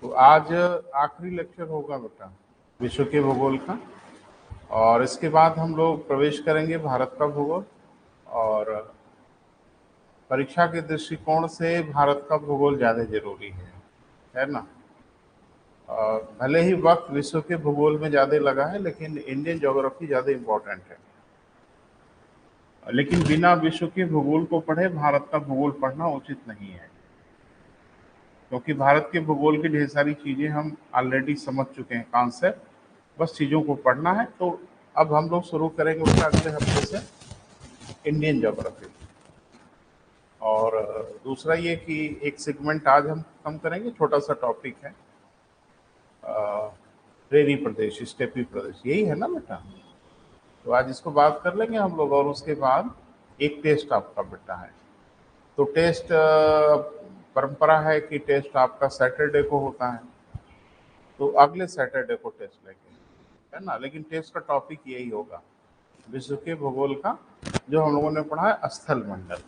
तो आज आखिरी लेक्चर होगा बेटा विश्व के भूगोल का। और इसके बाद हम लोग प्रवेश करेंगे भारत का भूगोल। और परीक्षा के दृष्टिकोण से भारत का भूगोल ज़्यादा जरूरी है ना। भले ही वक्त विश्व के भूगोल में ज़्यादा लगा है, लेकिन इंडियन ज्योग्राफी ज़्यादा इम्पोर्टेंट है। लेकिन बिना विश्व के भूगोल को पढ़े भारत का भूगोल पढ़ना उचित नहीं है, क्योंकि भारत के भूगोल की ढेर सारी चीज़ें हम ऑलरेडी समझ चुके हैं कॉन्सेप्ट, बस चीज़ों को पढ़ना है। तो अब हम लोग शुरू करेंगे उसका अगले हफ्ते से इंडियन ज्योग्राफी। और दूसरा ये कि एक सेगमेंट आज हम खत्म करेंगे, छोटा सा टॉपिक है प्रेरी प्रदेश, स्टेपी प्रदेश, यही है ना बेटा। तो आज इसको बात कर लेंगे हम लोग, और उसके बाद एक टेस्ट आपका बेटा है। तो टेस्ट परंपरा है कि टेस्ट आपका सैटरडे को होता है, तो अगले सैटरडे को टेस्ट लेंगे, है ना। लेकिन टेस्ट का टॉपिक यही होगा, विश्व के भूगोल का जो हम लोगों ने पढ़ा है स्थल मंडल,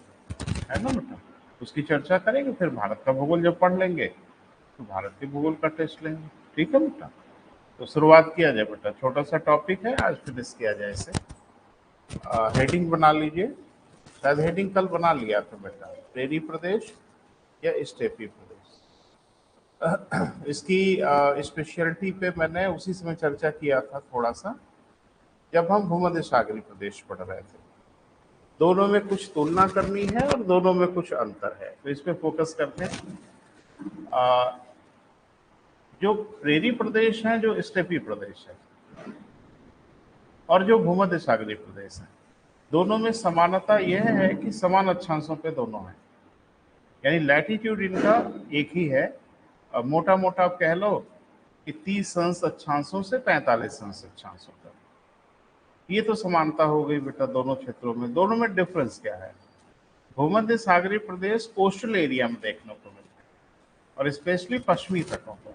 है ना बेटा। उसकी चर्चा करेंगे, फिर भारत का भूगोल जब पढ़ लेंगे तो भारत के भूगोल का टेस्ट लेंगे, ठीक है बेटा। तो शुरुआत किया जाए बेटा, छोटा सा टॉपिक है, आज फिनिश किया जाए इसे। हेडिंग बना लीजिए, शायद हेडिंग कल बना लिया था बेटा, प्रेरी प्रदेश या स्टेपी प्रदेश। इसकी स्पेशलिटी पे मैंने उसी समय चर्चा किया था थोड़ा सा, जब हम भूमध्य सागरीय प्रदेश पढ़ रहे थे। दोनों में कुछ तुलना करनी है और दोनों में कुछ अंतर है, तो इस पे फोकस करते हैं। जो प्रेरी प्रदेश है, जो स्टेपी प्रदेश है, और जो भूमध्य सागरीय प्रदेश है, दोनों में समानता यह है कि समान अक्षांशों पे दोनों है, यानी लैटिट्यूड इनका एक ही है। मोटा मोटा आप कह लो कि 30 अंश अक्षांशों से 45 अंश अक्षांशों तक, ये तो समानता हो गई बेटा दोनों क्षेत्रों में। दोनों में डिफरेंस क्या है? भूमध्य सागरीय प्रदेश कोस्टल एरिया में देखने को मिलता है, और स्पेशली पश्चिमी तटों पर,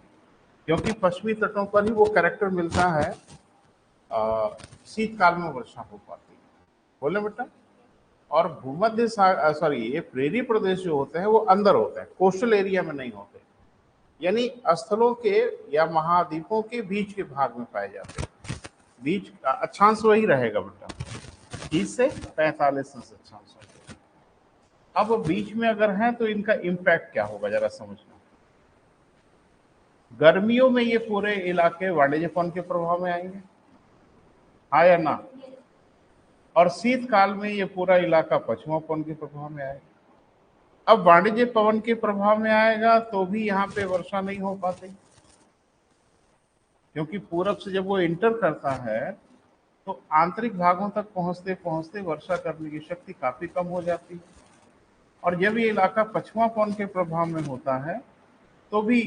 क्योंकि पश्चिमी तटों पर ही वो कैरेक्टर मिलता है शीतकाल में वर्षा हो पाती है, बोले बेटा। और भूमध्य सॉरी ये प्रेरी प्रदेश जो होते हैं वो अंदर होते हैं, कोस्टल एरिया में नहीं होते, यानी स्थलों के या महाद्वीपों के बीच के भाग में पाए जाते हैं। बीच का अक्षांश वही रहेगा बेटा, 30 से 45 अंश अक्षांशों के। अब बीच में अगर है तो इनका इम्पैक्ट क्या होगा जरा समझना। गर्मियों में ये पूरे इलाके वाणिज्यपन के प्रभाव में आएंगे, हाँ या ना। और शीतकाल में ये पूरा इलाका पश्चिमापन के प्रभाव में आएगा। अब वाणिज्य पवन के प्रभाव में आएगा तो भी यहाँ पे वर्षा नहीं हो पाती, क्योंकि पूरब से जब वो इंटर करता है तो आंतरिक भागों तक पहुंचते पहुंचते वर्षा करने की शक्ति काफी कम हो जाती है। और जब ये इलाका पश्चिमा पवन के प्रभाव में होता है तो भी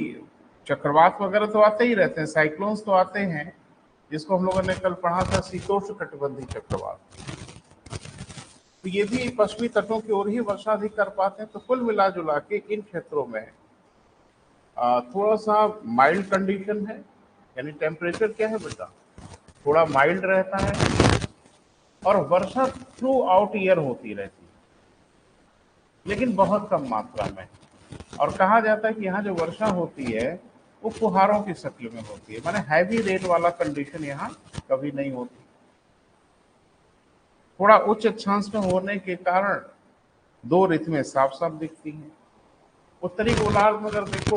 चक्रवात वगैरह तो आते ही रहते हैं, साइक्लोन्स तो आते हैं, जिसको हम लोगों ने कल पढ़ा था शीतोष्ण कटिबंधीय चक्रवात। तो ये भी पश्चिमी तटों की ओर ही वर्षा अधिक कर पाते हैं। तो कुल मिला जुला के इन क्षेत्रों में थोड़ा सा माइल्ड कंडीशन है, यानी टेम्परेचर क्या है बेटा, थोड़ा माइल्ड रहता है, और वर्षा थ्रू आउट ईयर होती रहती है, लेकिन बहुत कम मात्रा में। और कहा जाता है कि यहाँ जो वर्षा होती है वो फुहारों की शक्ल में होती है, माने हैवी रेन वाला कंडीशन यहाँ कभी नहीं होती। थोड़ा उच्च अक्षांश में होने के कारण दो ऋतुएं साफ साफ दिखती हैं। उत्तरी गोलार्ध में अगर देखो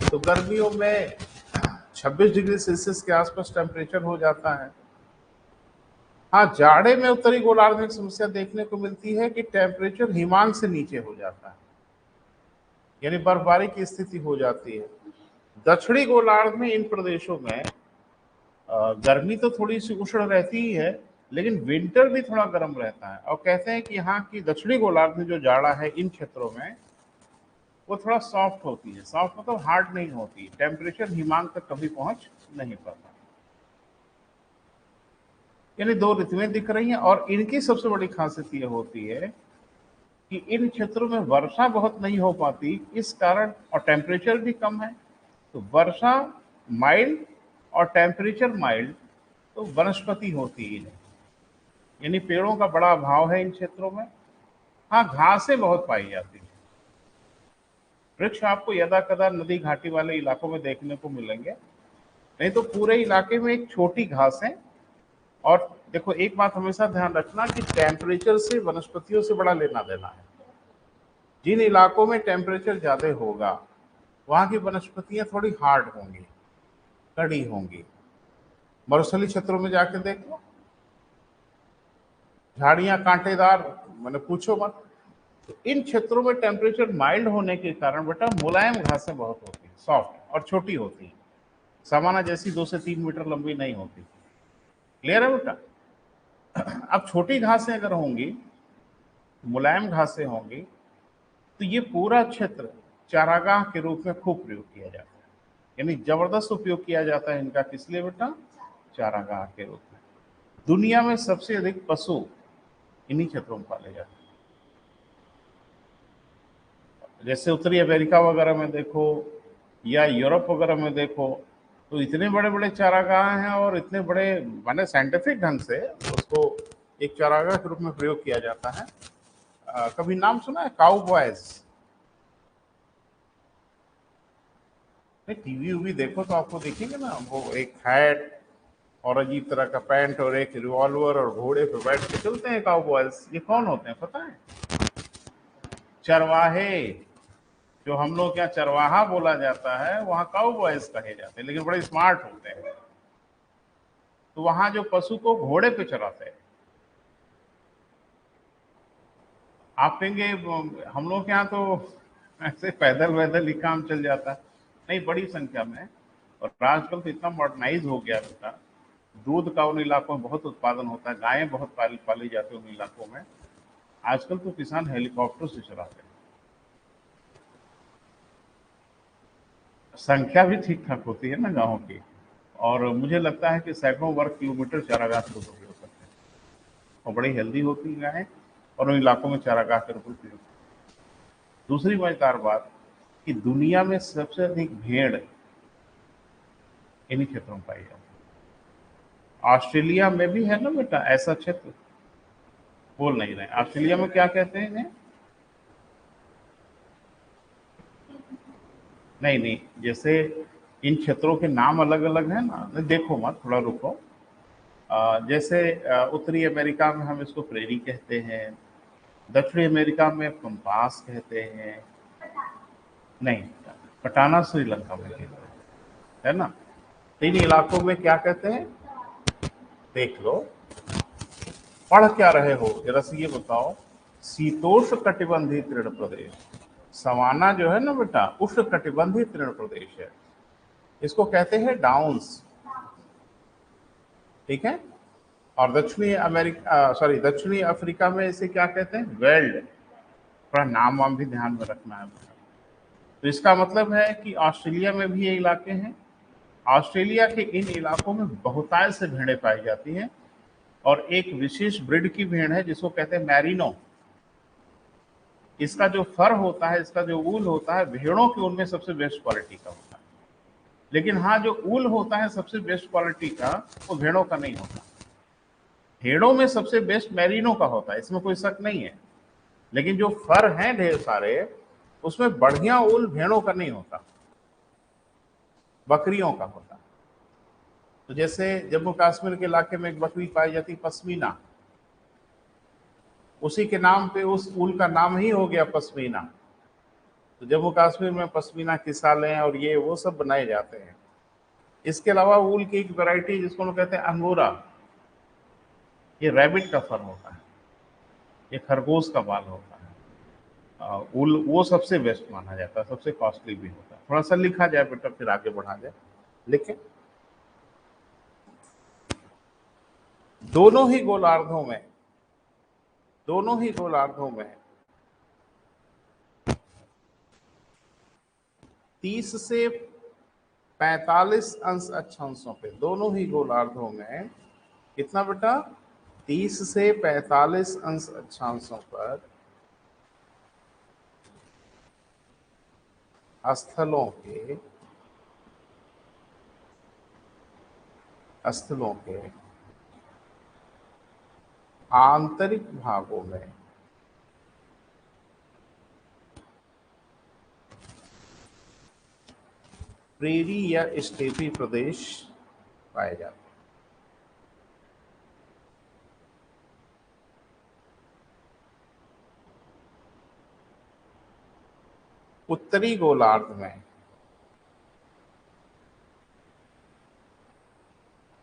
तो गर्मियों में 26 डिग्री सेल्सियस के आसपास टेम्परेचर हो जाता है। हाँ, जाड़े में उत्तरी गोलार्ध में एक समस्या देखने को मिलती है कि टेम्परेचर हिमांक से नीचे हो जाता है, यानी बर्फबारी की स्थिति हो जाती है। दक्षिणी गोलार्ध में इन प्रदेशों में गर्मी तो थोड़ी सी उष्ण रहती ही है, लेकिन विंटर भी थोड़ा गर्म रहता है। और कहते हैं कि यहाँ की दक्षिणी गोलार्ध में जो जाड़ा है इन क्षेत्रों में वो थोड़ा सॉफ्ट होती है। सॉफ्ट मतलब हार्ड नहीं होती, टेम्परेचर हिमांक तक कभी पहुंच नहीं पाता। यानी दो ऋतुएं दिख रही हैं, और इनकी सबसे बड़ी खासियत ये होती है कि इन क्षेत्रों में वर्षा बहुत नहीं हो पाती इस कारण, और टेम्परेचर भी कम है। तो वर्षा माइल्ड और टेम्परेचर माइल्ड, तो वनस्पति होती ही नहीं, यानी पेड़ों का बड़ा अभाव है इन क्षेत्रों में। हाँ, घासें बहुत पाई जाती है, वृक्ष आपको यदा कदा नदी घाटी वाले इलाकों में देखने को मिलेंगे, नहीं तो पूरे इलाके में एक छोटी घास है। और देखो एक बात हमेशा ध्यान रखना कि टेम्परेचर से वनस्पतियों से बड़ा लेना देना है। जिन इलाकों में टेम्परेचर ज्यादा होगा वहां की वनस्पतियां थोड़ी हार्ड होंगी, कड़ी होंगी। मरुस्थलीय क्षेत्रों में जाके देख लो, झाड़ियां कांटेदार, मैंने पूछो मत। तो इन क्षेत्रों में टेम्परेचर माइल्ड होने के कारण बेटा मुलायम घासें बहुत होती हैं, सॉफ्ट और छोटी होती हैं, सामान्य जैसी 2 से 3 मीटर लंबी नहीं होती। क्लियर है बेटा? अब छोटी घासें अगर होंगी, मुलायम घासें होंगी, तो ये पूरा क्षेत्र चारागाह के रूप में खूब प्रयोग किया जाता है। यानी जबरदस्त उपयोग किया जाता है इनका। किस लिए बेटा? चारागाह के रूप में। दुनिया में सबसे अधिक पशु इन्हीं क्षेत्रों में पाले जाते हैं। जैसे उत्तरी अमेरिका वगैरह में देखो या यूरोप वगैरह में देखो, तो इतने बड़े बड़े चारागाह हैं और इतने बड़े, माने साइंटिफिक ढंग से उसको एक चारागाह के रूप में प्रयोग किया जाता है। कभी नाम सुना है काउबॉयज? नहीं, टीवी उवी देखो तो आपको दिखेंगे ना, वो एक हैट और अजीब तरह का पैंट और एक रिवॉल्वर और घोड़े पे बैठ के चलते हैं काउबॉयज। ये कौन होते हैं पता है? चरवाहे। जो हम लोग क्या चरवाहा बोला जाता है, वहां काउबॉयज कहे जाते हैं, लेकिन बड़े स्मार्ट होते हैं। तो वहां जो पशु को घोड़े पे चराते हैं, आप कहेंगे हम लोग के यहाँ तो ऐसे पैदल वैदल ही काम चल जाता है। नहीं, बड़ी संख्या में। और आजकल तो इतना मॉडर्नाइज हो गया बेटा, दूध का उन इलाकों में बहुत उत्पादन होता है, गायें बहुत पाली जाती है उन इलाकों में। आजकल तो किसान हेलीकॉप्टर से चलाते हैं। संख्या भी ठीक ठाक होती है ना गाँव की। और मुझे लगता है कि सैकड़ों वर्ग किलोमीटर चारागाह से होते हो सकते हैं, और बड़ी हेल्दी होती है गायें, और उन इलाकों में चारागाह के रूप में प्रयोग। दूसरी मजेदार बात कि दुनिया में सबसे अधिक भेड़ इन्हीं क्षेत्रों में पाई जाती है। ऑस्ट्रेलिया में भी है ना बेटा ऐसा क्षेत्र? बोल नहीं रहे ऑस्ट्रेलिया में क्या कहते हैं इन्हें? नहीं नहीं, जैसे इन क्षेत्रों के नाम अलग अलग है ना, देखो मत, थोड़ा रुको। जैसे उत्तरी अमेरिका में हम इसको प्रेरी कहते हैं, दक्षिणी अमेरिका में पंपास कहते हैं। नहीं, कटाना श्रीलंका में कहते हैं, है ना? इन इलाकों में क्या कहते हैं? देख लो, पढ़ क्या रहे हो जरा से ये बताओ। शीतोष्ण कटिबंधीय तृण प्रदेश, सवाना जो है ना बेटा, उष्ण कटिबंधीय तृण प्रदेश है, इसको कहते हैं डाउन्स। ठीक है? और दक्षिणी अमेरिका, सॉरी, दक्षिणी अफ्रीका में इसे क्या कहते हैं? वेल्ड। थोड़ा नाम वाम भी ध्यान में रखना है। तो इसका मतलब है कि ऑस्ट्रेलिया में भी ये इलाके हैं। ऑस्ट्रेलिया के इन इलाकों में बहुतायत से भेड़ें पाई जाती हैं, और एक विशेष ब्रीड की भेड़ है जिसको कहते हैं मैरिनो। इसका जो फर होता है, इसका जो ऊल होता है, भेड़ों के ऊल में सबसे बेस्ट क्वालिटी का होता है। लेकिन हाँ, जो ऊल होता है सबसे बेस्ट क्वालिटी का, वो भेड़ों का नहीं होता। भेड़ों में सबसे बेस्ट मैरिनो का होता है, इसमें कोई शक नहीं है। लेकिन जो फर हैं ढेर सारे, उसमें बढ़िया ऊल भेड़ों का नहीं होता, बकरियों का होता है। तो जैसे जम्मू कश्मीर के इलाके में एक बकरी पाई जाती है पश्मीना, उसी के नाम पे उस ऊल का नाम ही हो गया पश्मीना। तो जम्मू कश्मीर में पश्मीना की सालें और ये वो सब बनाए जाते हैं। इसके अलावा ऊल की एक वैरायटी जिसको लोग कहते हैं अंगूरा, ये रैबिट का फर होता है, ये खरगोश का बाल होता है। ऊल वो सबसे बेस्ट माना जाता है, सबसे कॉस्टली भी होता है। थोड़ा सा लिखा जाए बेटा, फिर आगे बढ़ा जाए। लिखें। दोनों ही गोलार्धों में, दोनों ही गोलार्धों में 30 से 45 अंश अक्षांशों पे, दोनों ही गोलार्धों में कितना बेटा? 30 से 45 अंश अक्षांशों पर स्थलों के आंतरिक भागों में प्रेरी या स्टेपी प्रदेश पाए जाते हैं। उत्तरी गोलार्ध में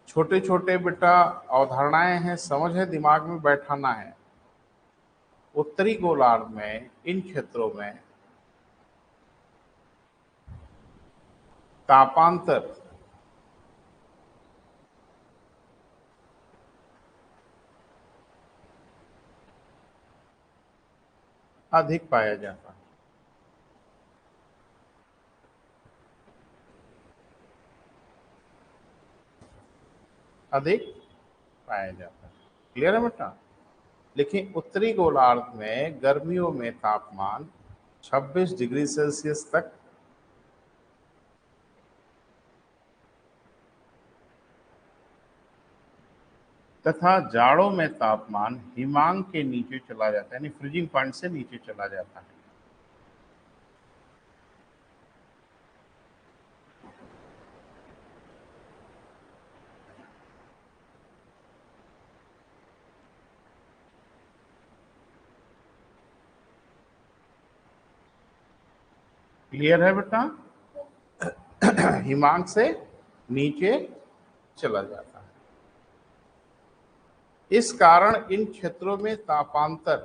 छोटे छोटे बेटा अवधारणाएं हैं, समझ है, दिमाग में बैठाना है। उत्तरी गोलार्ध में इन क्षेत्रों में तापांतर अधिक पाया जाता है। अधिक पाया जाता है। क्लियर है बेटा? लेकिन उत्तरी गोलार्ध में गर्मियों में तापमान 26 डिग्री सेल्सियस तक तथा जाड़ों में तापमान हिमांक के नीचे चला जाता है, यानी फ्रीजिंग पॉइंट से नीचे चला जाता है। क्लियर है बेटा? हिमांक से नीचे चला जाता है। इस कारण इन क्षेत्रों में तापांतर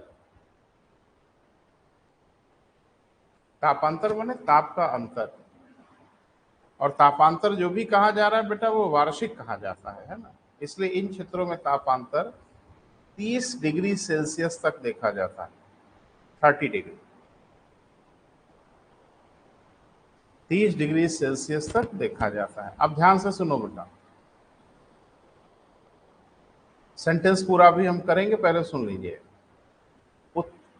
माने ताप का अंतर, और तापांतर जो भी कहा जा रहा है बेटा वो वार्षिक कहा जाता है ना। इसलिए इन क्षेत्रों में तापांतर 30 डिग्री सेल्सियस तक देखा जाता है। 30 डिग्री 30 डिग्री सेल्सियस तक देखा जाता है। अब ध्यान से सुनो बेटा, सेंटेंस पूरा भी हम करेंगे, पहले सुन लीजिए।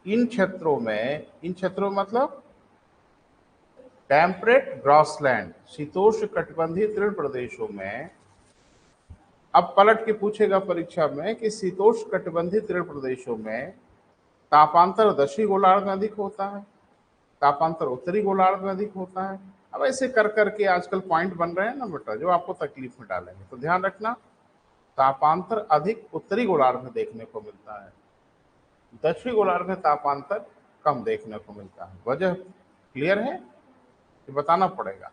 इन क्षेत्रों मतलब टेम्परेट ग्रासलैंड, शीतोष्ण कटिबंधीय तृण प्रदेशों में। अब पलट के पूछेगा परीक्षा में कि शीतोष्ण कटिबंधीय तृण प्रदेशों में तापांतर दक्षिणी गोलार्ध में अधिक होता है, तापांतर उत्तरी गोलार्ध में अधिक होता है। अब ऐसे कर करके आजकल पॉइंट बन रहे हैं ना बेटा, जो आपको तकलीफ में डालेंगे। तो ध्यान रखना, तापांतर अधिक उत्तरी गोलार्ध में देखने को मिलता है, दक्षिणी गोलार्ध में तापांतर कम देखने को मिलता है। वजह क्लियर है कि बताना पड़ेगा?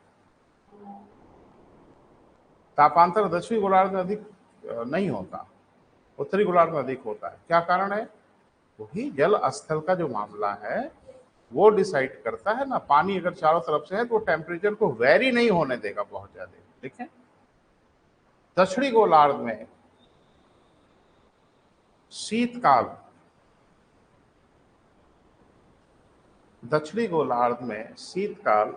तापांतर दक्षिणी गोलार्ध में अधिक नहीं होता, उत्तरी गोलार्ध में अधिक होता है। क्या कारण है? वही जल स्थल का जो मामला है वो डिसाइड करता है ना। पानी अगर चारों तरफ से है तो टेम्परेचर को वेरी नहीं होने देगा बहुत ज्यादा। ठीक है? दक्षिणी गोलार्ध में शीतकाल, दक्षिणी गोलार्ध में शीतकाल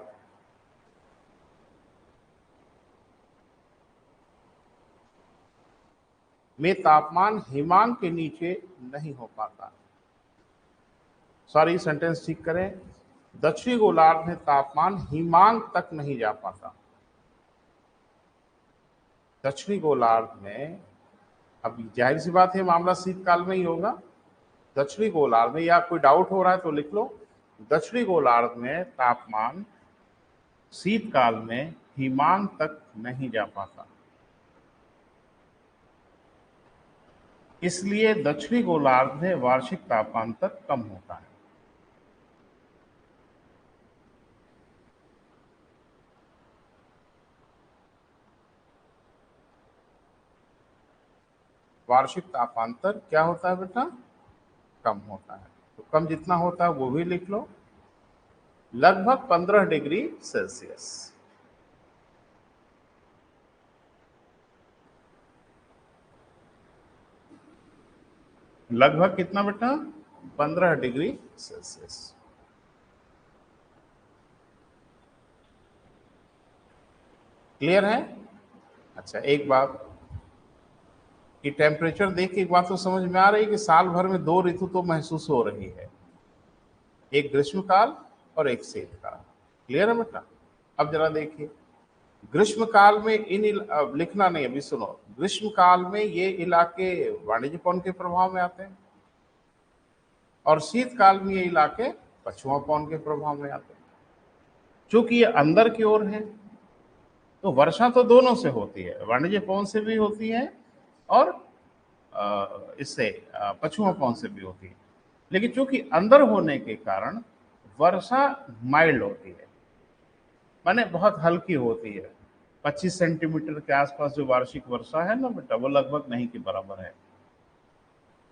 में तापमान हिमांक के नीचे नहीं हो पाता। सॉरी, सेंटेंस ठीक करें, दक्षिणी गोलार्ध में तापमान हिमांक तक नहीं जा पाता। दक्षिणी गोलार्ध में, अब जाहिर सी बात है मामला शीतकाल में ही होगा। दक्षिणी गोलार्ध में, या कोई डाउट हो रहा है तो लिख लो, दक्षिणी गोलार्ध में तापमान शीतकाल में हिमांक तक नहीं जा पाता, इसलिए दक्षिणी गोलार्ध में वार्षिक तापांतर कम होता है। वार्षिक तापांतर क्या होता है बेटा? कम होता है। तो कम जितना होता है वो भी लिख लो, लगभग 15 डिग्री सेल्सियस। लगभग कितना बेटा? 15 डिग्री सेल्सियस। क्लियर है? अच्छा, एक बात कि टेम्परेचर देख के एक बात तो समझ में आ रही है कि साल भर में 2 ऋतु तो महसूस हो रही है, एक ग्रीष्मकाल और एक शीतकाल। क्लियर है बेटा? अब जरा देखिए, ग्रीष्म काल में अब लिखना नहीं, अभी सुनो। ग्रीष्म काल में ये इलाके वाणिज्य पवन के प्रभाव में आते हैं, और शीतकाल में ये इलाके पश्चिमा पवन के प्रभाव में आते हैं। चूंकि ये अंदर की ओर है तो वर्षा तो दोनों से होती है, वाणिज्य पवन से भी होती है और इससे पछुआ पवन से भी होती है। लेकिन चूंकि अंदर होने के कारण वर्षा माइल्ड होती है, माने बहुत हल्की होती है। 25 सेंटीमीटर के आसपास जो वार्षिक वर्षा है ना बेटा, वो लगभग नहीं के बराबर है।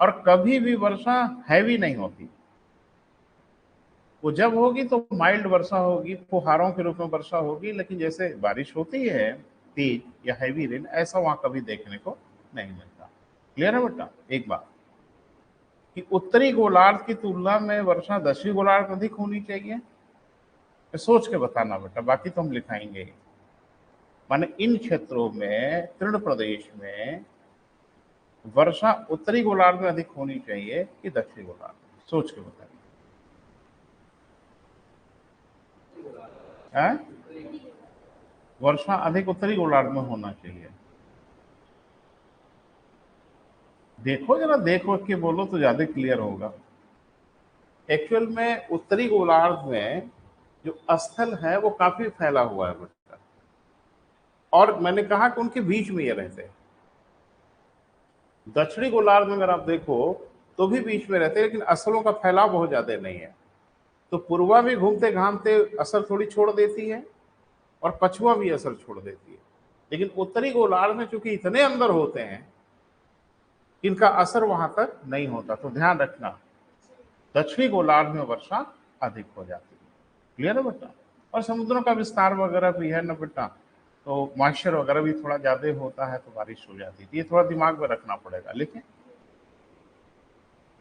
और कभी भी वर्षा हैवी नहीं होती, वो जब होगी तो माइल्ड वर्षा होगी, फुहारों के रूप में वर्षा होगी, लेकिन जैसे बारिश होती है तेज या हैवी रेन, ऐसा वहां कभी देखने को नहीं मिलता। क्लियर है बेटा? एक बात कि उत्तरी गोलार्ध की तुलना में वर्षा दक्षिणी गोलार्ध में अधिक होनी चाहिए, तो सोच के बताना बेटा, बाकी तो हम लिखाएंगे। माने इन क्षेत्रों में, तृण प्रदेश में वर्षा उत्तरी गोलार्ध में अधिक होनी चाहिए कि दक्षिणी गोलार्ध में? सोच के बताइए। वर्षा अधिक उत्तरी गोलार्ध में होना चाहिए। देखो जरा, देखो के बोलो तो ज्यादा क्लियर होगा। एक्चुअल में उत्तरी गोलार्ध में जो स्थल है वो काफी फैला हुआ है बेटा, और मैंने कहा कि उनके बीच में ये रहते हैं। दक्षिणी गोलार्ध में अगर आप देखो तो भी बीच में रहते हैं, लेकिन असलों का फैलाव बहुत ज्यादा नहीं है। तो पूर्वा भी घूमते घामते असर थोड़ी छोड़ देती है और पछुआ भी असर छोड़ देती है। लेकिन उत्तरी गोलार्ध में चूंकि इतने अंदर होते हैं, इनका असर वहां तक नहीं होता। तो ध्यान रखना, दक्षिणी गोलार्ध में वर्षा अधिक हो जाती है। क्लियर है बेटा? और समुद्रों का विस्तार वगैरह भी है ना बेटा, तो मॉइस्चर वगैरह भी थोड़ा ज्यादा होता है, तो बारिश हो जाती है। ये थोड़ा दिमाग में रखना पड़ेगा। लेकिन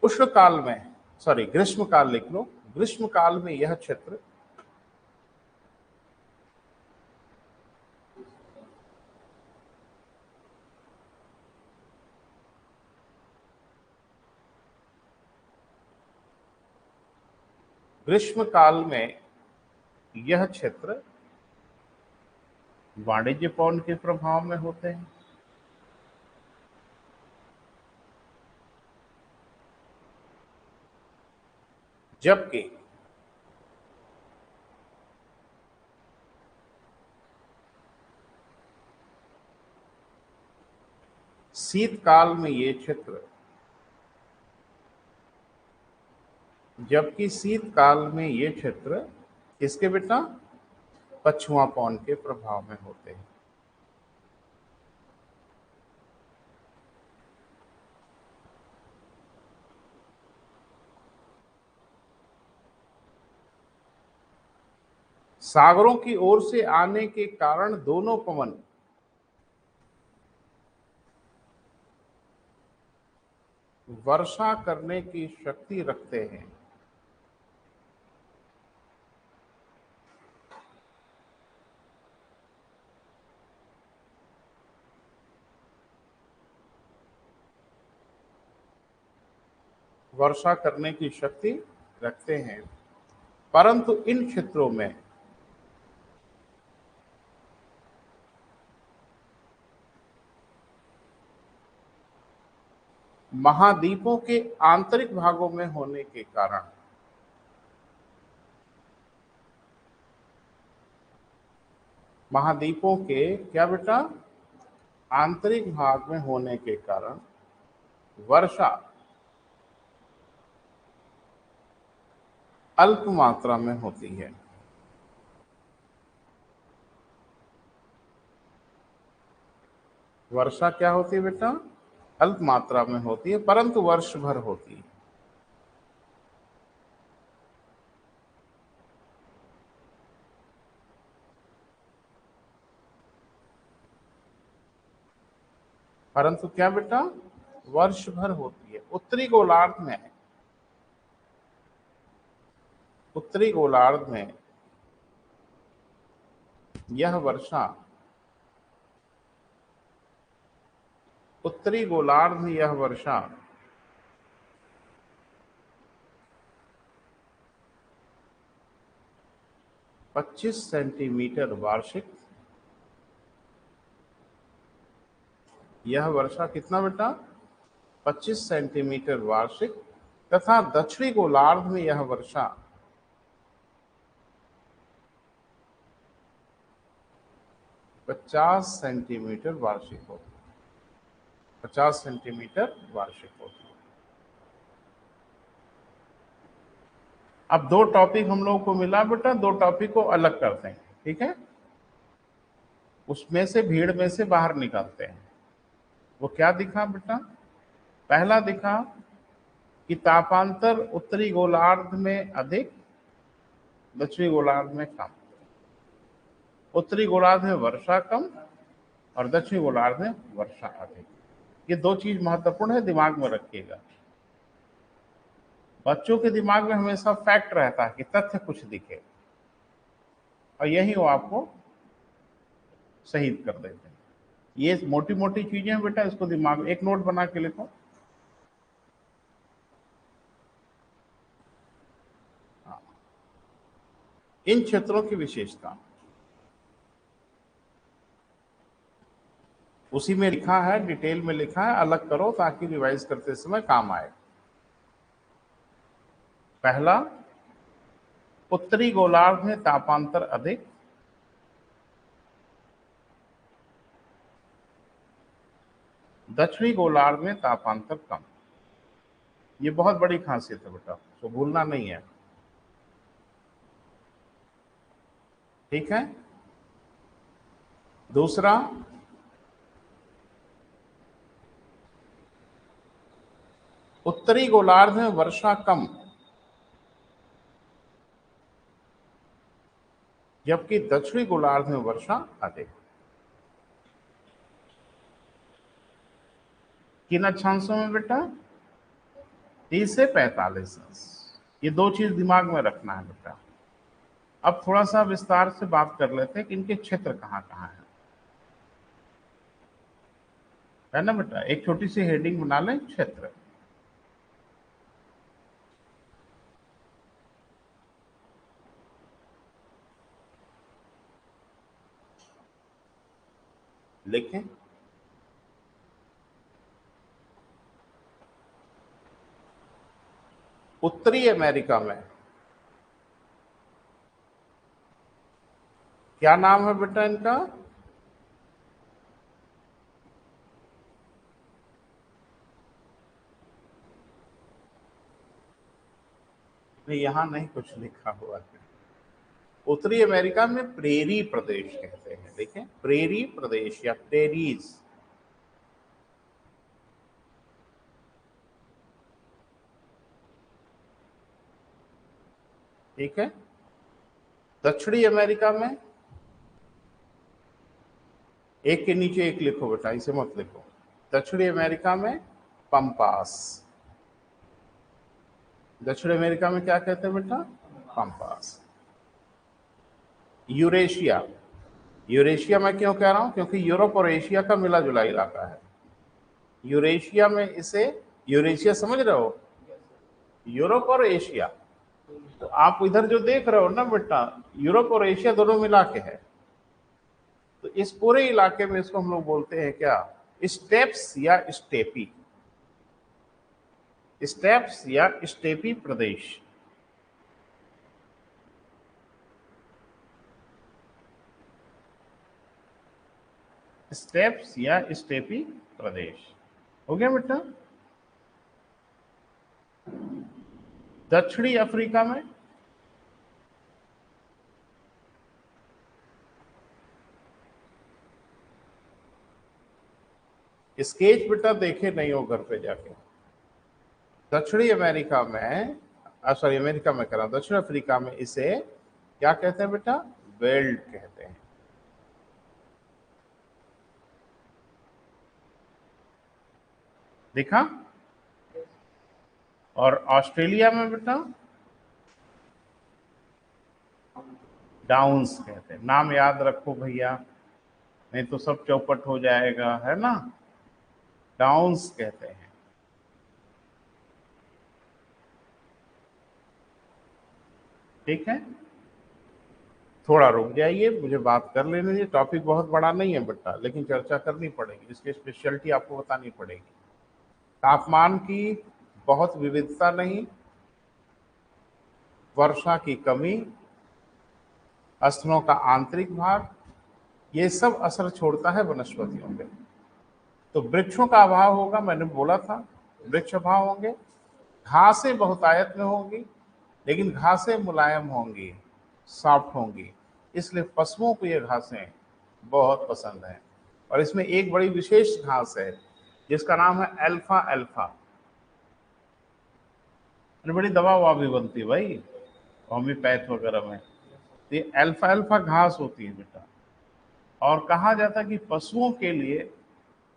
उष्ण काल में, सॉरी ग्रीष्म काल लिख लो, ग्रीष्म काल में यह क्षेत्र ग्रीष्म काल में यह क्षेत्र वाणिज्य पवन के प्रभाव में होते हैं, जबकि शीतकाल में ये क्षेत्र शीतकाल में ये क्षेत्र किसके बेटा? पछुआ पवन के प्रभाव में होते हैं। सागरों की ओर से आने के कारण दोनों पवन वर्षा करने की शक्ति रखते हैं। वर्षा करने की शक्ति रखते हैं, परंतु इन क्षेत्रों में महाद्वीपों के आंतरिक भागों में होने के कारण महाद्वीपों के क्या बेटा? आंतरिक भाग में होने के कारण वर्षा अल्प मात्रा में होती है। वर्षा क्या होती है बेटा? अल्प मात्रा में होती है, परंतु वर्ष भर होती है। परंतु क्या बेटा? वर्ष भर होती है। उत्तरी गोलार्ध में यह वर्षा उत्तरी गोलार्ध में यह वर्षा 25 सेंटीमीटर वार्षिक, यह वर्षा कितना बेटा? 25 सेंटीमीटर वार्षिक, तथा दक्षिणी गोलार्ध में यह वर्षा 50 सेंटीमीटर वार्षिक होती है, 50 सेंटीमीटर वार्षिक होती है। अब दो टॉपिक हम लोगों को मिला बेटा, दो टॉपिक को अलग करते हैं, ठीक है, उसमें से भीड़ में से बाहर निकालते हैं। वो क्या दिखा बेटा? पहला दिखा कि तापांतर उत्तरी गोलार्ध में अधिक, दक्षिणी गोलार्ध में कम। उत्तरी गोलार्ध में वर्षा कम और दक्षिणी गोलार्ध में वर्षा अधिक। ये दो चीज महत्वपूर्ण है, दिमाग में रखिएगा। बच्चों के दिमाग में हमेशा फैक्ट रहता है कि तथ्य कुछ दिखे, और यही वो आपको शहीद कर देते हैं। ये मोटी मोटी चीजें हैं बेटा, इसको दिमाग में एक नोट बना के लिखो। इन क्षेत्रों की विशेषता उसी में लिखा है, डिटेल में लिखा है, अलग करो ताकि रिवाइज करते समय काम आए। पहला, उत्तरी गोलार्ध में तापांतर अधिक, दक्षिणी गोलार्ध में तापांतर कम। ये बहुत बड़ी खासियत है बेटा, तो भूलना नहीं है, ठीक है। दूसरा, उत्तरी गोलार्ध में वर्षा कम, जबकि दक्षिणी गोलार्ध में वर्षा अधिक। किन अक्षांशों में बेटा? 30 से 45 अंश। ये दो चीज दिमाग में रखना है बेटा। अब थोड़ा सा विस्तार से बात कर लेते हैं कि इनके क्षेत्र कहाँ कहाँ है ना बेटा। एक छोटी सी हेडिंग बना लें, क्षेत्र। लिखें, उत्तरी अमेरिका में क्या नाम है बेटा इनका? नहीं, यहां नहीं कुछ लिखा हुआ है। उत्तरी अमेरिका में प्रेरी प्रदेश कहते हैं। देखें, प्रेरी प्रदेश या प्रेरीज। ठीक है। दक्षिणी अमेरिका में एक के नीचे एक लिखो बेटा, इसे मत लिखो। दक्षिणी अमेरिका में पंपास। दक्षिण अमेरिका में क्या कहते हैं बेटा? पंपास। यूरेशिया। यूरेशिया मैं क्यों कह रहा हूं? क्योंकि यूरोप और एशिया का मिला जुला इलाका है। यूरेशिया में इसे, यूरेशिया समझ रहे हो, यूरोप और एशिया। तो आप इधर जो देख रहे हो ना बेटा, यूरोप और एशिया दोनों मिला के है। तो इस पूरे इलाके में इसको हम लोग बोलते हैं क्या? स्टेप्स या स्टेपी। स्टेप्स या स्टेपी प्रदेश। स्टेप्स या स्टेपी प्रदेश हो गया बेटा। दक्षिणी अफ्रीका में स्केच बेटा देखे नहीं हो घर पे जाके। दक्षिणी अमेरिका में, सॉरी अमेरिका में कह रहा हूं, दक्षिण अफ्रीका में इसे क्या कहते हैं बेटा? वेल्ड कहते हैं। देखा? और ऑस्ट्रेलिया में बेटा डाउन्स कहते हैं। नाम याद रखो भैया, नहीं तो सब चौपट हो जाएगा, है ना। डाउन्स कहते हैं। ठीक है, थोड़ा रुक जाइए, मुझे बात कर लेने दीजिए। टॉपिक बहुत बड़ा नहीं है बेटा, लेकिन चर्चा करनी पड़ेगी, इसकी स्पेशलिटी आपको बतानी पड़ेगी। तापमान की बहुत विविधता नहीं, वर्षा की कमी, स्थलों का आंतरिक भाग, ये सब असर छोड़ता है वनस्पतियों पे। तो वृक्षों का अभाव होगा, मैंने बोला था वृक्ष अभाव होंगे, घासें बहुतायत में होंगी, लेकिन घासें मुलायम होंगी, सॉफ्ट होंगी, इसलिए पशुओं को ये घासें बहुत पसंद है। और इसमें एक बड़ी विशेष घास है जिसका नाम है अल्फा अल्फा। बड़ी दवा ववा भी बनती है भाई होम्योपैथ वगैरह में। तो ये अल्फा अल्फा घास होती है बेटा, और कहा जाता है कि पशुओं के लिए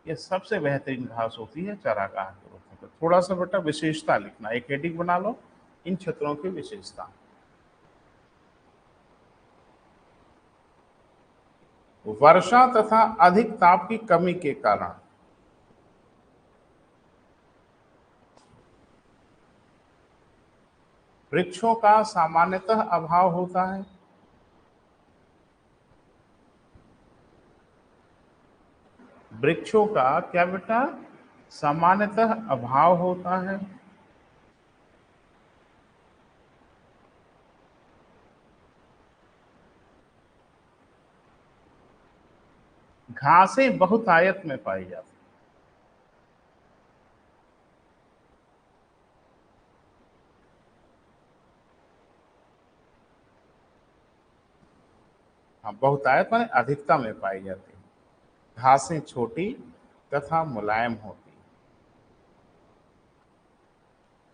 ये सबसे बेहतरीन घास होती है चारागाह के रूप में। तो थोड़ा सा बेटा विशेषता लिखना, एक हेडिंग बना लो, इन क्षेत्रों की विशेषता। वर्षा तथा अधिक ताप की कमी के कारण वृक्षों का सामान्यतः अभाव होता है। वृक्षों का क्या बेटा, सामान्यतः अभाव होता है। घासें बहुतायत में पाई जाती हैं। हाँ, बहुतायत माने अधिकता में पाई जाती है। घासें छोटी तथा मुलायम होती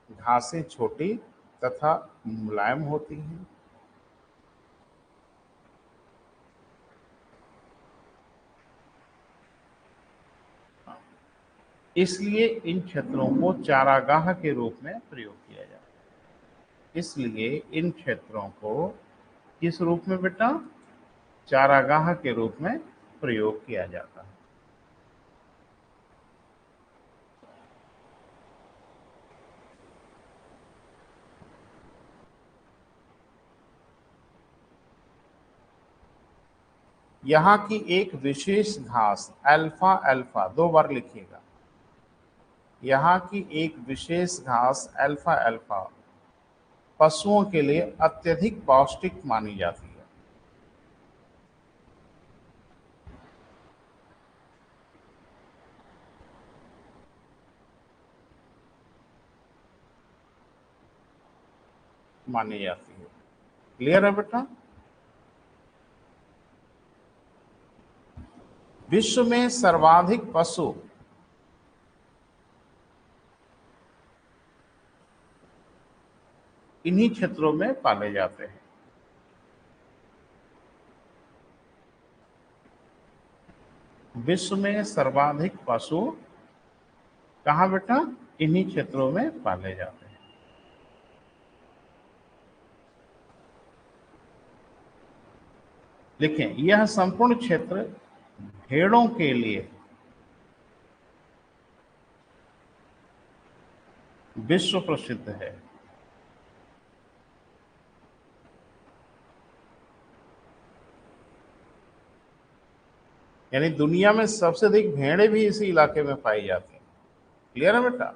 हैं। घासें छोटी तथा मुलायम होती हैं। इसलिए इन क्षेत्रों को चारागाह के रूप में प्रयोग किया जाता है। इसलिए इन क्षेत्रों को किस रूप में बेटा, चारागाह के रूप में प्रयोग किया जाता है। यहाँ की एक विशेष घास अल्फा अल्फा, 2 बार लिखिएगा। यहाँ की एक विशेष घास अल्फा अल्फा पशुओं के लिए अत्यधिक पौष्टिक मानी जाती है। मानी जाती है। क्लियर है बेटा? विश्व में सर्वाधिक पशु इन्हीं क्षेत्रों में पाले जाते हैं। विश्व में सर्वाधिक पशु कहाँ बेटा, इन्हीं क्षेत्रों में पाले जाते हैं। लिखें, यह संपूर्ण क्षेत्र भेड़ों के लिए विश्व प्रसिद्ध है। यानी दुनिया में सबसे अधिक भेड़ें भी इसी इलाके में पाई जाती हैं। क्लियर है बेटा?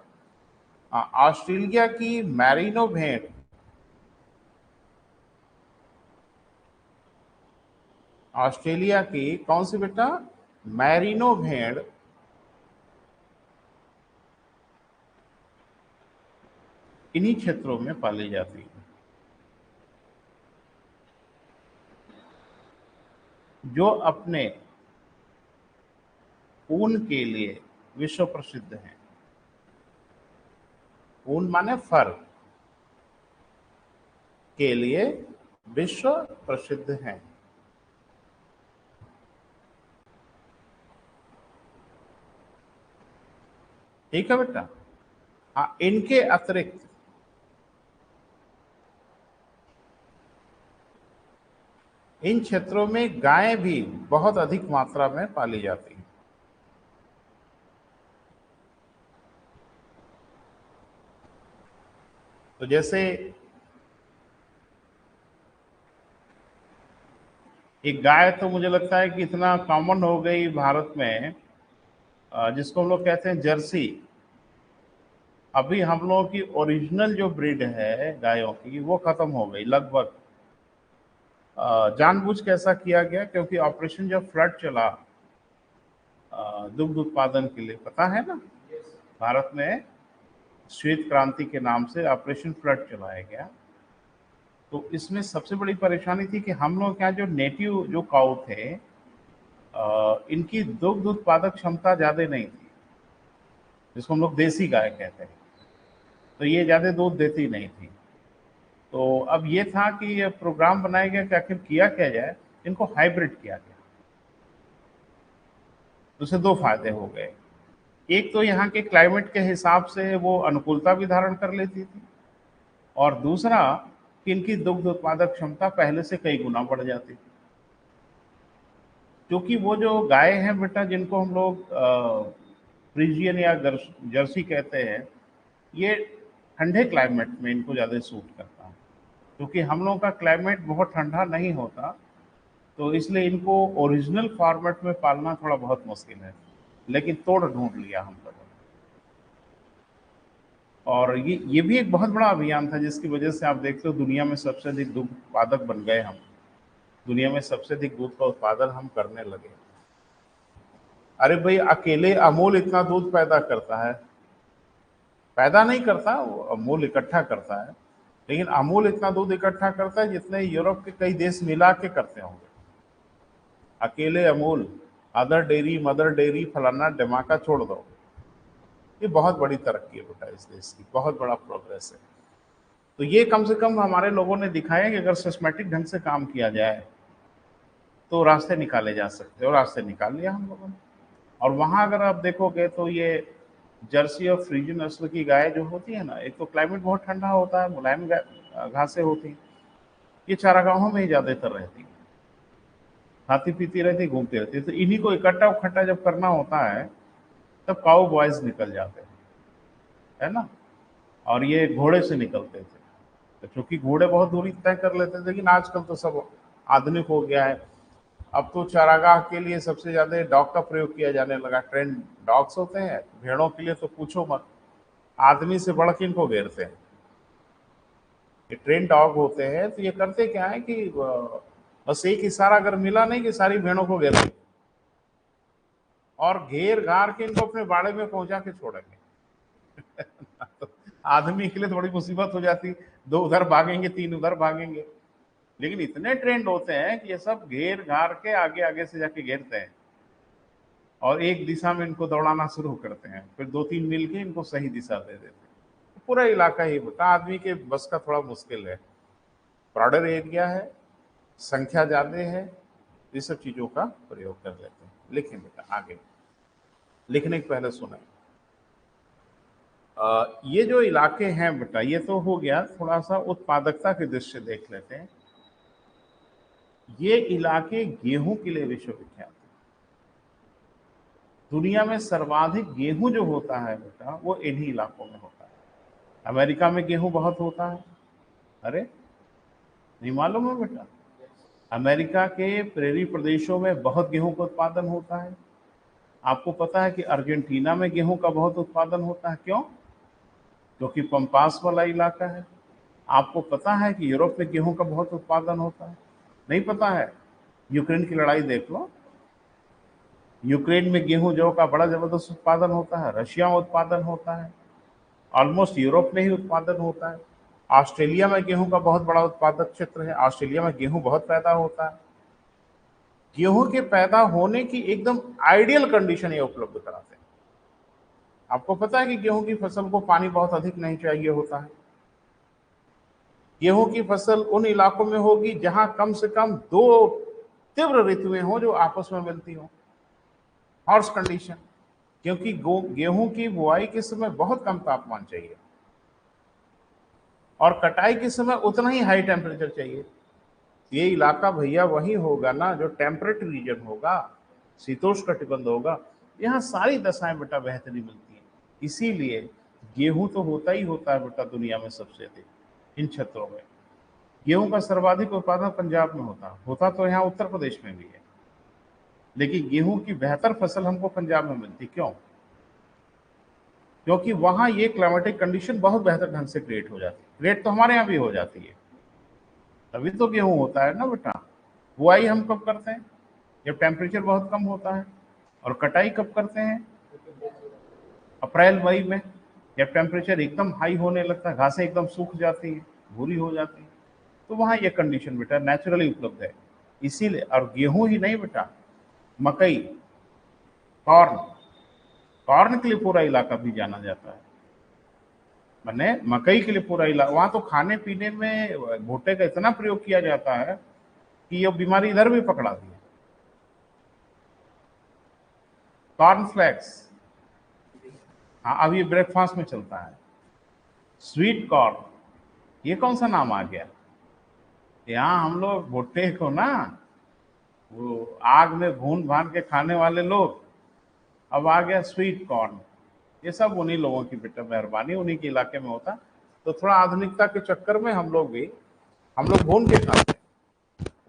ऑस्ट्रेलिया की मैरिनो भेड़, ऑस्ट्रेलिया की कौन सी बेटा, मैरिनो भेड़ इन्हीं क्षेत्रों में पाली जाती है, जो अपने ऊन के लिए विश्व प्रसिद्ध हैं। ऊन माने फर के लिए विश्व प्रसिद्ध हैं। ठीक है बेटा? हाँ, इनके अतिरिक्त इन क्षेत्रों में गायें भी बहुत अधिक मात्रा में पाली जाती हैं। तो जैसे एक गाय, तो मुझे लगता है कि इतना कॉमन हो गई भारत में, जिसको हम लोग कहते हैं जर्सी। अभी हम लोगों की ओरिजिनल जो ब्रीड है गायों की, वो खत्म हो गई लगभग। जानबूझ के ऐसा किया गया क्योंकि ऑपरेशन जब फ्लड चला दुग्ध उत्पादन के लिए, पता है ना, भारत में श्वेत क्रांति के नाम से ऑपरेशन फ्लड चलाया गया। तो इसमें सबसे बड़ी परेशानी थी कि हम लोग क्या, जो नेटिव जो काऊ थे, इनकी दुग्ध उत्पादक क्षमता ज़्यादा नहीं थी, जिसको हम लोग देसी गाय कहते हैं। तो ये ज़्यादा दूध देती नहीं थी। तो अब ये था कि ये प्रोग्राम बनाया गया कि आखिर किया क्या जाए, इनको हाइब्रिड किया गया। उससे दो फायदे हो गए। एक तो यहाँ के क्लाइमेट के हिसाब से वो अनुकूलता भी धारण कर लेती थी, और दूसरा कि इनकी दुग्ध उत्पादक क्षमता पहले से कई गुना बढ़ जाती थी। क्योंकि वो जो गाय हैं बेटा, जिनको हम लोग फ्रीजियन या जर्सी कहते हैं, ये ठंडे क्लाइमेट में इनको ज़्यादा सूट करता है। क्योंकि हम लोगों का क्लाइमेट बहुत ठंडा नहीं होता, तो इसलिए इनको ओरिजिनल फॉर्मेट में पालना थोड़ा बहुत मुश्किल है, लेकिन तोड़ ढूंढ लिया हम लोगों ने। और ये भी एक बहुत बड़ा अभियान था, जिसकी वजह से आप देखते हो दुनिया में सबसे अधिक दुग्ध उत्पादक बन गए हम। दुनिया में सबसे अधिक दूध का उत्पादन हम करने लगे। अरे भाई, अकेले अमूल इतना दूध पैदा करता है? पैदा नहीं करता, वो अमूल इकट्ठा करता है। लेकिन अमूल इतना दूध इकट्ठा करता है जितने यूरोप के कई देश मिला के करते होंगे। अकेले Amul, other dairy, mother dairy, फलाना धमाका छोड़ दो। ये बहुत बड़ी तरक्की है बेटा इस देश की, बहुत बड़ा प्रोग्रेस है। तो ये कम से कम हमारे लोगों ने दिखाया कि अगर सिस्टमेटिक ढंग से काम किया जाए तो रास्ते निकाले जा सकते हैं, और रास्ते निकाल लिया हम लोगों ने। और वहाँ अगर आप देखोगे तो ये जर्सी और फ्रीजियन नस्ल की गाय जो होती है ना, एक तो क्लाइमेट बहुत ठंडा होता है, मुलायम घासें होती हैं, ये चारागाहों में ही ज़्यादातर रहती है, खाती पीती रहती, घूमती रहती है। तो इन्हीं को इकट्ठा उखट्टा जब करना होता है तब काऊ बॉयज निकल जाते हैं, है ना। और ये घोड़े से निकलते थे, तो चूंकि घोड़े बहुत दूरी तय कर लेते थे। लेकिन आजकल तो सब आधुनिक हो गया है। अब तो चारागाह के लिए सबसे ज्यादा डॉग का प्रयोग किया जाने लगा। ट्रेन डॉग्स होते हैं भेड़ों के लिए, तो पूछो मत, आदमी से बढ़ के इनको घेरते हैं। ये ट्रेन डॉग होते हैं, तो ये करते क्या है कि बस एक इशारा अगर मिला नहीं कि सारी भेड़ों को घेर देंगे, और घेर घार के इनको अपने बाड़े में पहुंचा के छोड़ेंगे। तो आदमी के लिए थोड़ी मुसीबत हो जाती, दो उधर भागेंगे, तीन उधर भागेंगे। लेकिन इतने ट्रेंड होते हैं कि ये सब घेर घार के आगे आगे से जाके घेरते हैं, और एक दिशा में इनको दौड़ाना शुरू करते हैं, फिर दो तीन मिल के इनको सही दिशा दे देते हैं। तो पूरा इलाका ही बेटा आदमी के बस का थोड़ा मुश्किल है। ब्रॉडर एरिया है, संख्या ज्यादा है, ये सब चीजों का प्रयोग कर लेते हैं। लिखें बेटा आगे, लिखने के पहले सुने। ये जो इलाके हैं बेटा, ये तो हो गया। थोड़ा सा उत्पादकता के दृष्टि से देख लेते हैं। ये इलाके गेहूं के लिए विश्वविख्यात है। दुनिया में सर्वाधिक गेहूं जो होता है बेटा, वो इन्हीं इलाकों में होता है। अमेरिका में गेहूं बहुत होता है। अरे नहीं मालूम है बेटा? अमेरिका के प्रेरी प्रदेशों में बहुत गेहूं का उत्पादन होता है। आपको पता है कि अर्जेंटीना में गेहूं का बहुत उत्पादन होता है। क्यों? क्योंकि पंपास वाला इलाका है। आपको पता है कि यूरोप में गेहूं का बहुत उत्पादन होता है? नहीं पता है? यूक्रेन की लड़ाई देख लो, यूक्रेन में गेहूं जौ का बड़ा जबरदस्त उत्पादन होता है। रशिया में उत्पादन होता है, ऑलमोस्ट यूरोप में ही उत्पादन होता है। ऑस्ट्रेलिया में गेहूं का बहुत बड़ा उत्पादक क्षेत्र है, ऑस्ट्रेलिया में गेहूं बहुत पैदा होता है। गेहूं के पैदा होने की एकदम आइडियल कंडीशन ये उपलब्ध कराते हैं। आपको पता है कि गेहूं की फसल को पानी बहुत अधिक नहीं चाहिए होता है। गेहूं की फसल उन इलाकों में होगी जहां कम से कम दो तीव्र ऋतुएं हो जो आपस में मिलती हो, हॉर्स कंडीशन। क्योंकि गेहूं की बुआई के समय बहुत कम तापमान चाहिए, और कटाई के समय उतना ही हाई टेम्परेचर चाहिए। ये इलाका भैया वही होगा ना जो टेम्परेट रीजन होगा, शीतोष्ण कटिबंध होगा। यहाँ सारी दशाएं बेटा बेहतरी मिलती है। इसीलिए गेहूं तो होता ही होता है बेटा दुनिया में सबसे अधिक इन क्षेत्रों में। गेहूं का सर्वाधिक उत्पादन पंजाब में होता तो यहाँ उत्तर प्रदेश में भी है, लेकिन गेहूं की बेहतर फसल हमको पंजाब में मिलती। क्यों? क्योंकि वहां ये क्लाइमेटिक कंडीशन बहुत बेहतर ढंग से क्रिएट हो जाती है। क्रिएट तो हमारे यहाँ भी हो जाती है, तभी तो गेहूं होता है ना बेटा। बुआई हम कब करते हैं? जब टेम्परेचर बहुत कम होता है। और कटाई कब करते हैं? अप्रैल मई में, जब टेम्परेचर एकदम हाई होने लगता है, घासें एकदम सूख जाती हैं, भूरी हो जाती हैं, तो वहाँ ये कंडीशन बेटा नेचुरली उपलब्ध है। इसीलिए, और गेहूं ही नहीं बेटा, मकई, कॉर्न, कॉर्न के लिए पूरा इलाका भी जाना जाता है। मैंने मकई के लिए पूरा इलाका, वहां तो खाने पीने में भुट्टे का इतना प्रयोग किया जाता है कि ये बीमारी इधर भी पकड़ा दी है। कॉर्नफ्लेक्स, हाँ, अब ये ब्रेकफास्ट में चलता है। स्वीट कॉर्न, ये कौन सा नाम आ गया? यहाँ हम लोग भुट्टे को ना वो आग में भून भान के खाने वाले लोग, अब आ गया स्वीट कॉर्न। ये सब उन्हीं लोगों की बेटा मेहरबानी, उन्हीं के इलाके में होता। तो थोड़ा आधुनिकता के चक्कर में हम लोग भून के खाते हैं,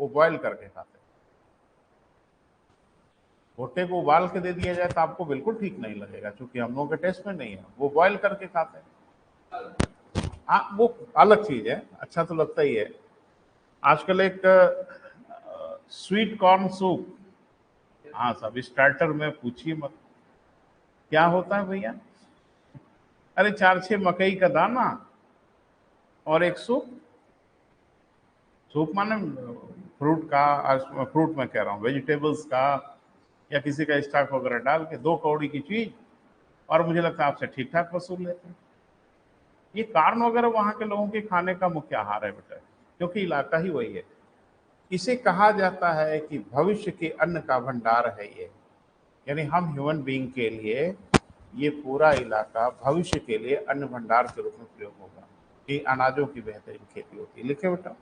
वो बॉयल करके खाते हैं। भुट्टे को उबाल के दे दिया जाए तो आपको बिल्कुल ठीक नहीं लगेगा, क्योंकि हम लोगों के टेस्ट में नहीं है। वो बॉयल करके खाते हैं। वो अलग चीज है, अच्छा तो लगता ही है। आजकल एक स्वीट कॉर्न सूप, हाँ सब स्टार्टर में पूछिए मत क्या होता है भैया। अरे 4-6 मकई का दाना और एक सूप। सूप माने फ्रूट का, फ्रूट में कह रहा हूँ वेजिटेबल्स का, या किसी का स्टॉक वगैरह डाल के 2 कौड़ी की चीज, और मुझे लगता है आपसे ठीक ठाक वसूल लेते हैं। ये कार्न वगैरह वहां के लोगों के खाने का मुख्य आहार है बेटा, क्योंकि इलाका ही वही है। इसे कहा जाता है कि भविष्य के अन्न का भंडार है ये, यानी हम ह्यूमन बीइंग के लिए ये पूरा इलाका भविष्य के लिए अन्न भंडार के रूप में प्रयोग होगा। कि अनाजों की बेहतरीन खेती होती है। लिखे बेटा,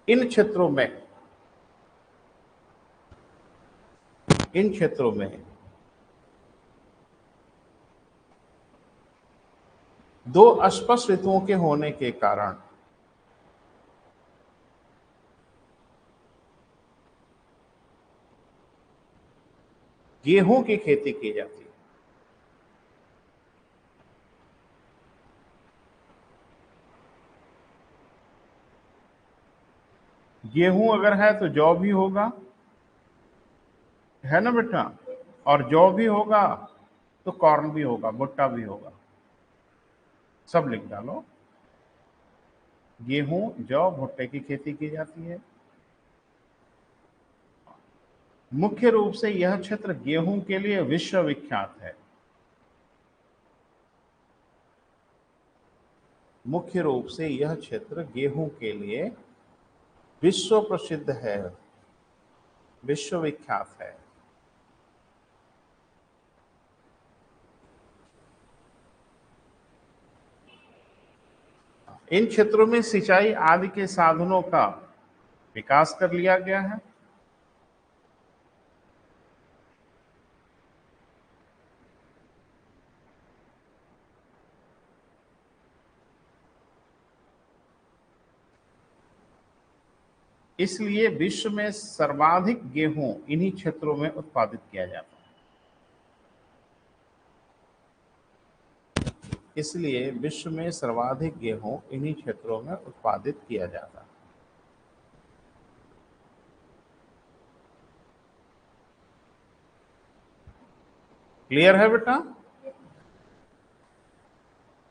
इन क्षेत्रों में 2 अस्पष्ट ऋतुओं के होने के कारण गेहूं की खेती की जाती है। गेहूं अगर है तो जौ भी होगा, है ना बेटा, और जौ भी होगा तो कॉर्न भी होगा, भुट्टा भी होगा। सब लिख डालो। गेहूं, जौ, भुट्टे की खेती की जाती है। मुख्य रूप से यह क्षेत्र गेहूं के लिए विश्वविख्यात है। मुख्य रूप से यह क्षेत्र गेहूं के लिए विश्व प्रसिद्ध है, विश्वविख्यात है। इन क्षेत्रों में सिंचाई आदि के साधनों का विकास कर लिया गया है। इसलिए विश्व में सर्वाधिक गेहूं इन्हीं क्षेत्रों में उत्पादित किया जाता है। इसलिए विश्व में सर्वाधिक गेहूं इन्हीं क्षेत्रों में उत्पादित किया जाता है। क्लियर है बेटा?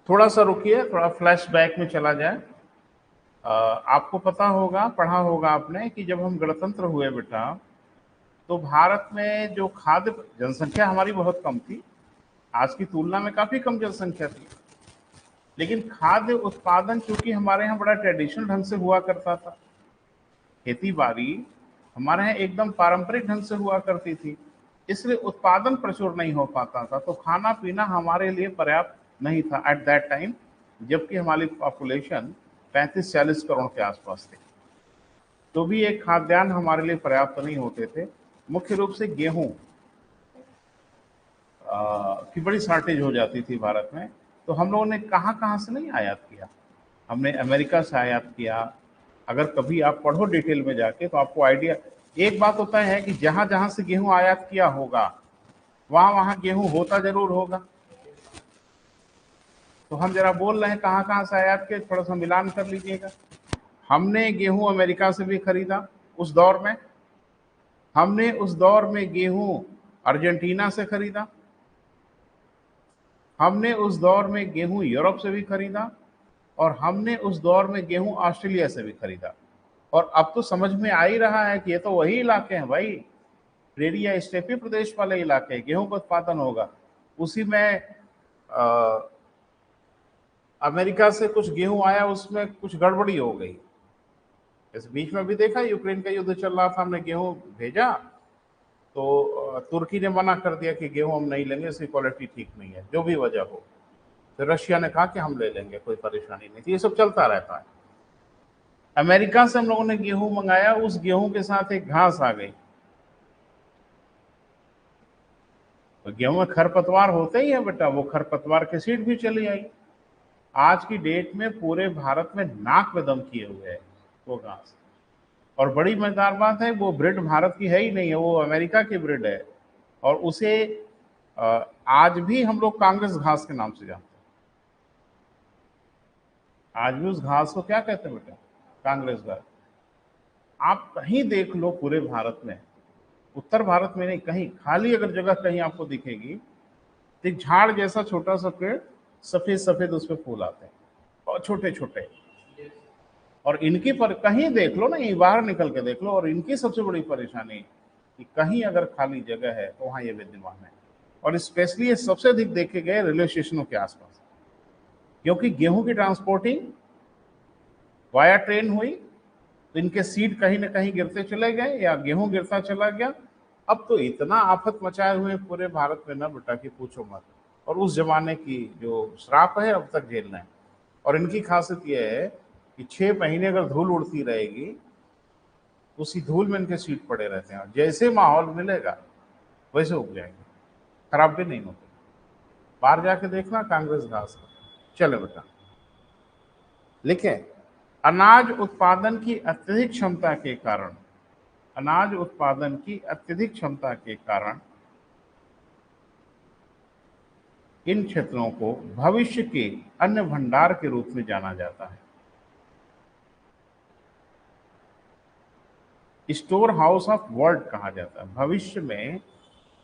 थोड़ा सा रुकिए, थोड़ा फ्लैशबैक में चला जाए। आपको पता होगा, पढ़ा होगा आपने कि जब हम गणतंत्र हुए बेटा, तो भारत में जो खाद्य जनसंख्या हमारी बहुत कम थी, आज की तुलना में काफी कम जनसंख्या थी, लेकिन खाद्य उत्पादन चूंकि हमारे यहाँ बड़ा ट्रेडिशनल ढंग से हुआ करता था, खेती बाड़ी हमारे यहाँ एकदम पारंपरिक ढंग से हुआ करती थी, इसलिए उत्पादन प्रचुर नहीं हो पाता था, तो खाना पीना हमारे लिए पर्याप्त नहीं था एट दैट टाइम, जबकि हमारी पॉपुलेशन 35-40 करोड़ के आसपास थी। तो भी एक खाद्यान्न हमारे लिए पर्याप्त नहीं होते थे। मुख्य रूप से गेहूं की बड़ी शॉर्टेज हो जाती थी भारत में। तो हम लोगों ने कहाँ कहाँ से नहीं आयात किया, हमने अमेरिका से आयात किया। अगर कभी आप पढ़ो डिटेल में जाके तो आपको आइडिया, एक बात होता है कि जहां जहां से गेहूं आयात किया होगा वहां वहां गेहूं होता जरूर होगा। तो हम जरा बोल रहे हैं कहाँ कहाँ से आयात किए, थोड़ा सा मिलान कर लीजिएगा। हमने गेहूं अमेरिका से भी खरीदा उस दौर में, हमने उस दौर में गेहूं अर्जेंटीना से खरीदा, हमने उस दौर में गेहूं यूरोप से भी खरीदा, और हमने उस दौर में गेहूं ऑस्ट्रेलिया से भी खरीदा। और अब तो समझ में आ ही रहा है कि ये तो वही इलाके हैं भाई, प्रेरी या स्टेपी प्रदेश वाले इलाके, गेहूं का उत्पादन होगा। उसी में अमेरिका से कुछ गेहूं आया, उसमें कुछ गड़बड़ी हो गई। इस बीच में भी देखा, यूक्रेन का युद्ध चल रहा था, हमने गेहूं भेजा तो तुर्की ने मना कर दिया कि गेहूं हम नहीं लेंगे, इसकी क्वालिटी ठीक नहीं है, जो भी वजह हो। फिर रशिया ने कहा कि हम ले लेंगे, कोई परेशानी नहीं थी। ये सब चलता रहता है। अमेरिका से हम लोगों ने गेहूं मंगाया, उस गेहूं के साथ एक घास आ गई। तो गेहूं में खरपतवार होते ही है बेटा, वो खरपतवार की सीड भी चली आई। आज की डेट में पूरे भारत में नाक में दम किए हुए है वो घास। और बड़ी मजेदार बात है, वो ब्रीड भारत की है ही नहीं है, वो अमेरिका की ब्रीड है। और उसे आज भी हम लोग कांग्रेस घास के नाम से जानते हैं। आज भी उस घास को क्या कहते हैं बेटा? कांग्रेस घास। आप कहीं देख लो पूरे भारत में, उत्तर भारत में नहीं, कहीं खाली अगर जगह कहीं आपको दिखेगी, तो एक झाड़ जैसा छोटा सा पेड़, सफेद सफेद उस पर फूल आते हैं और छोटे छोटे। और इनकी पर कहीं देख लो ना, ये बाहर निकल के देख लो, और इनकी सबसे बड़ी परेशानी कि कहीं अगर खाली जगह है तो वहां ये विद्यमान है। और स्पेशली ये सबसे अधिक देखे गए रेलवे स्टेशनों के आसपास, क्योंकि गेहूं की ट्रांसपोर्टिंग वाया ट्रेन हुई, तो इनके सीड कहीं ना कहीं गिरते चले गए या गेहूं गिरता चला गया। अब तो इतना आफत मचाए हुए पूरे भारत में ना बेटा कि पूछो मत। और उस जमाने की जो श्राप है अब तक झेलना है। और इनकी खासियत यह है कि 6 महीने अगर धूल उड़ती रहेगी, उसी धूल में इनके सीड पड़े रहते हैं, और जैसे माहौल मिलेगा वैसे उग जाएंगे, खराब भी नहीं होते। बाहर जाके देखना कांग्रेस घास। चलो बेटा, लिखें, अनाज उत्पादन की अत्यधिक क्षमता के कारण, अनाज उत्पादन की अत्यधिक क्षमता के कारण इन क्षेत्रों को भविष्य के अन्न भंडार के रूप में जाना जाता है। स्टोर हाउस ऑफ वर्ल्ड कहा जाता है, भविष्य में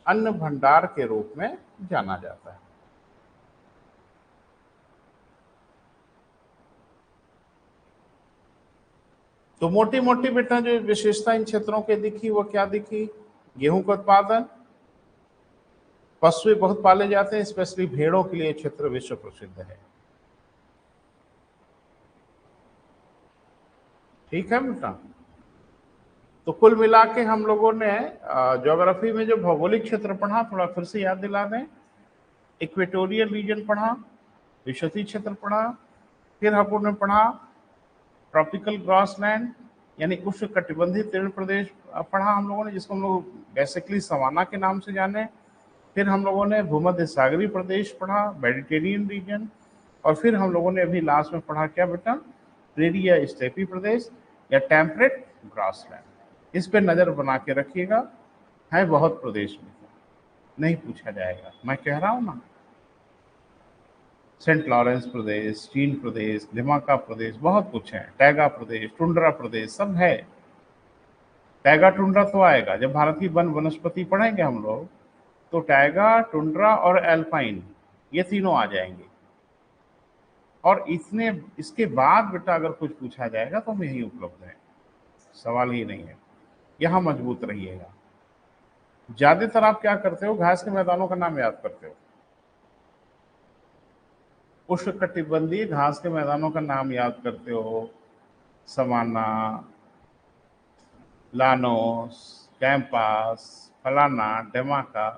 अन्न भंडार के रूप में जाना जाता है। तो मोटी मोटी बेटा जो विशेषता इन क्षेत्रों के दिखी वो क्या दिखी? गेहूं का उत्पादन, पशु बहुत पाले जाते हैं, स्पेशली भेड़ों के लिए क्षेत्र विश्व प्रसिद्ध है। ठीक है बेटा। तो कुल मिला के हम लोगों ने ज्योग्राफी में जो भौगोलिक क्षेत्र पढ़ा, थोड़ा फिर से याद दिला दें। इक्वेटोरियल रीजन पढ़ा, विषुवतीय क्षेत्र पढ़ा, फिर हम लोगों ने पढ़ा ट्रॉपिकल ग्रासलैंड यानी उष्णकटिबंधीय तीर्ण प्रदेश पढ़ा हम लोगों ने, जिसको हम लोग बेसिकली सवाना के नाम से जाने। फिर हम लोगों ने भूमध्य सागरीय प्रदेश पढ़ा, मेडिटेरियन रीजन। और फिर हम लोगों ने अभी लास्ट में पढ़ा क्या बेटा? प्रेरी या स्टेपी प्रदेश या टेम्परेट ग्रासलैंड। इस पे नजर बना के रखिएगा, है बहुत प्रदेश में, नहीं पूछा जाएगा, मैं कह रहा हूं ना। सेंट लॉरेंस प्रदेश, चीन प्रदेश, लिमाका प्रदेश, बहुत कुछ है, टैगा प्रदेश, टुंड्रा प्रदेश, सब है। टैगा टुंड्रा तो आएगा जब भारत की वन वनस्पति पढ़ेंगे हम लोग, तो टैगा, टुंड्रा और एल्पाइन ये तीनों आ जाएंगे। और इसके बाद बेटा अगर कुछ पूछा जाएगा तो हम यही उपलब्ध है, सवाल ही नहीं है। यहां मजबूत रहिएगा। ज्यादातर आप क्या करते हो, घास के मैदानों का नाम याद करते हो, उष्णकटिबंधीय घास के मैदानों का नाम याद करते हो, सवाना, लानोस, कैंपास, फलाना, डेमाका।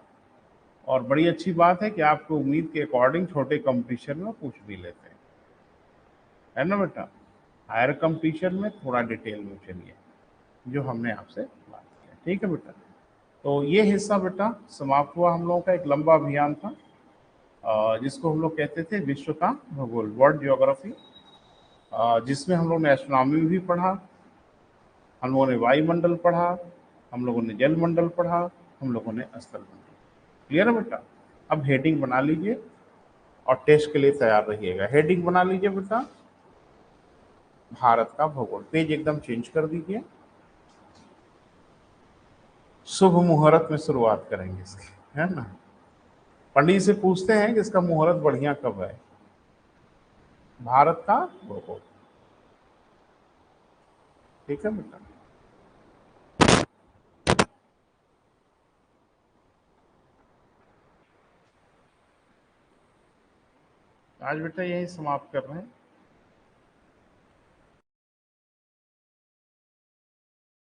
और बड़ी अच्छी बात है कि आपको उम्मीद के अकॉर्डिंग छोटे कंपटीशन में पूछ भी लेते हैं, है ना बेटा? हायर कंपटीशन में थोड़ा डिटेल में चलिए, जो हमने आपसे बात किया। ठीक है बेटा। तो ये हिस्सा बेटा समाप्त हुआ हम लोगों का। एक लंबा अभियान था जिसको हम लोग कहते थे विश्व का भूगोल, वर्ल्ड ज्योग्राफी, जिसमें हम लोग ने एस्ट्रोनॉमी भी पढ़ा, हम लोगों ने वायुमंडल पढ़ा, हम लोगों ने जलमंडल पढ़ा, हम लोगों ने स्थल मंडल। क्लियर है बेटा? अब हेडिंग बना लीजिए और टेस्ट के लिए तैयार रहिएगा। हेडिंग बना लीजिए बेटा, भारत का भूगोल। पेज एकदम चेंज कर दीजिए। शुभ मुहूर्त में शुरुआत करेंगे इसकी, है ना। पंडित से पूछते हैं कि इसका मुहूर्त बढ़िया कब है। भारत का भूगोल। ठीक है बेटा। आज बेटा यही समाप्त कर रहे हैं।